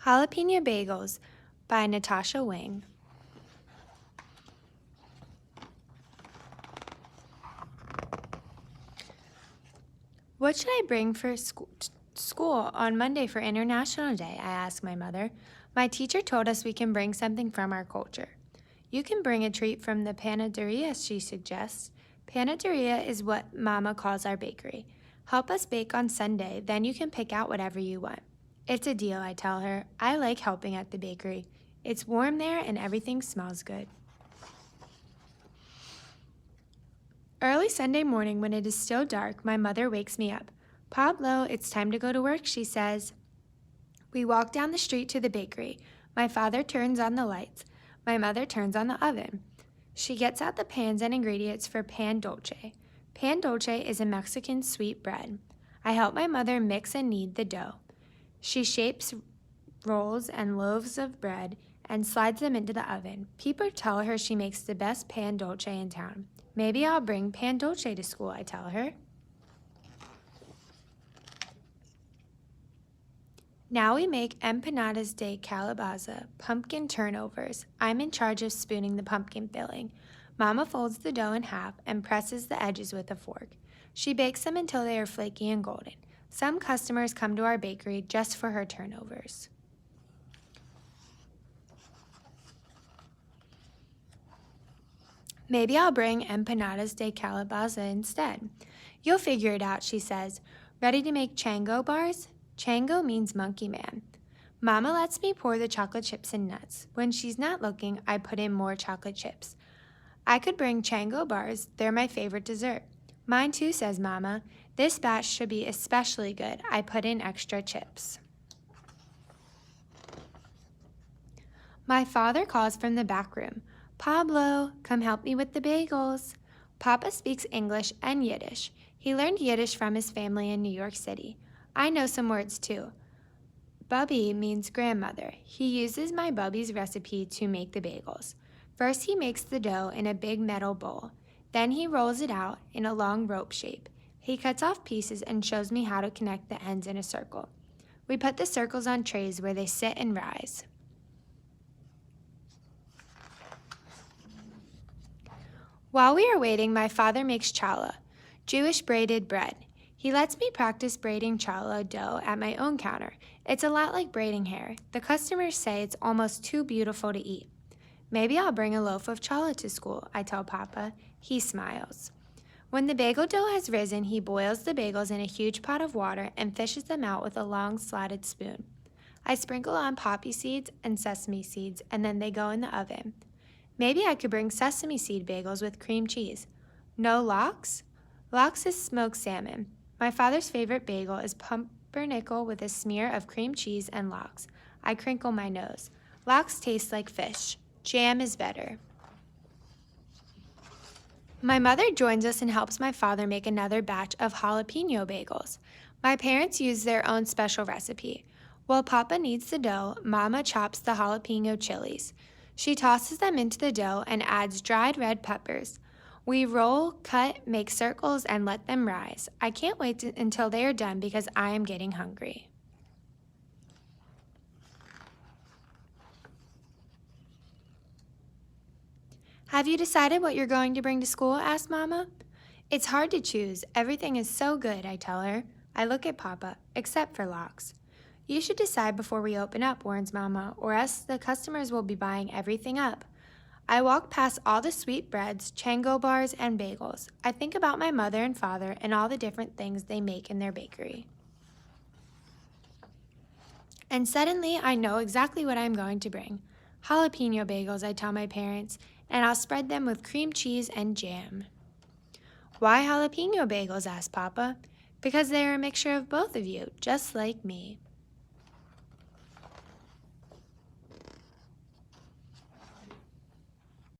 Jalapeno Bagels by Natasha. What should I bring for school on Monday for International Day? I asked my mother. My teacher told us we can bring something from our culture. You can bring a treat from the panaderia, she suggests. Panaderia is what Mama calls our bakery. Help us bake on Sunday, then you can pick out whatever you want. It's a deal, I tell her. I like helping at the bakery. It's warm there and everything smells good. Early Sunday morning, when it is still dark, my mother wakes me up. Pablo, it's time to go to work, she says. We walk down the street to the bakery. My father turns on the lights. My mother turns on the oven. She gets out the pans and ingredients for pan dulce. Pan dulce is a Mexican sweet bread. I help my mother mix and knead the dough. She shapes rolls and loaves of bread and slides them into the oven. People tell her she makes the best pan dulce in town. Maybe I'll bring pan dulce to school, I tell her. Now we make empanadas de calabaza, pumpkin turnovers. I'm in charge of spooning the pumpkin filling. Mama folds the dough in half and presses the edges with a fork. She bakes them until they are flaky and golden. Some customers come to our bakery just for her turnovers. Maybe I'll bring empanadas de calabaza instead. You'll figure it out, she says. Ready to make chango bars? Chango means monkey man. Mama lets me pour the chocolate chips and nuts. When she's not looking, I put in more chocolate chips. I could bring chango bars. They're my favorite dessert. Mine too, says Mama. This batch should be especially good. I put in extra chips. My father calls from the back room. Pablo, come help me with the bagels. Papa speaks English and Yiddish. He learned Yiddish from his family in New York City. I know some words too. Bubby means grandmother. He uses my Bubby's recipe to make the bagels. First, he makes the dough in a big metal bowl. Then he rolls it out in a long rope shape. He cuts off pieces and shows me how to connect the ends in a circle. We put the circles on trays where they sit and rise. While we are waiting, my father makes challah, Jewish braided bread. He lets me practice braiding challah dough at my own counter. It's a lot like braiding hair. The customers say it's almost too beautiful to eat. Maybe I'll bring a loaf of challah to school, I tell Papa. He smiles. When the bagel dough has risen, he boils the bagels in a huge pot of water and fishes them out with a long slatted spoon. I sprinkle on poppy seeds and sesame seeds, and then they go in the oven. Maybe I could bring sesame seed bagels with cream cheese. No lox? Lox is smoked salmon. My father's favorite bagel is pumpernickel with a smear of cream cheese and lox. I crinkle my nose. Lox tastes like fish. Jam is better. My mother joins us and helps my father make another batch of jalapeno bagels. My parents use their own special recipe. While Papa kneads the dough, Mama chops the jalapeno chilies. She tosses them into the dough and adds dried red peppers. We roll, cut, make circles, and let them rise. I can't wait until they are done because I am getting hungry. Have you decided what you're going to bring to school? Asked Mama. It's hard to choose. Everything is so good, I tell her. I look at Papa, except for lox. You should decide before we open up, warns Mama, or else the customers will be buying everything up. I walk past all the sweet breads, chango bars, and bagels. I think about my mother and father and all the different things they make in their bakery. And suddenly, I know exactly what I'm going to bring. Jalapeno bagels, I tell my parents, and I'll spread them with cream cheese and jam. Why jalapeno bagels? Asked Papa. Because they are a mixture of both of you, just like me.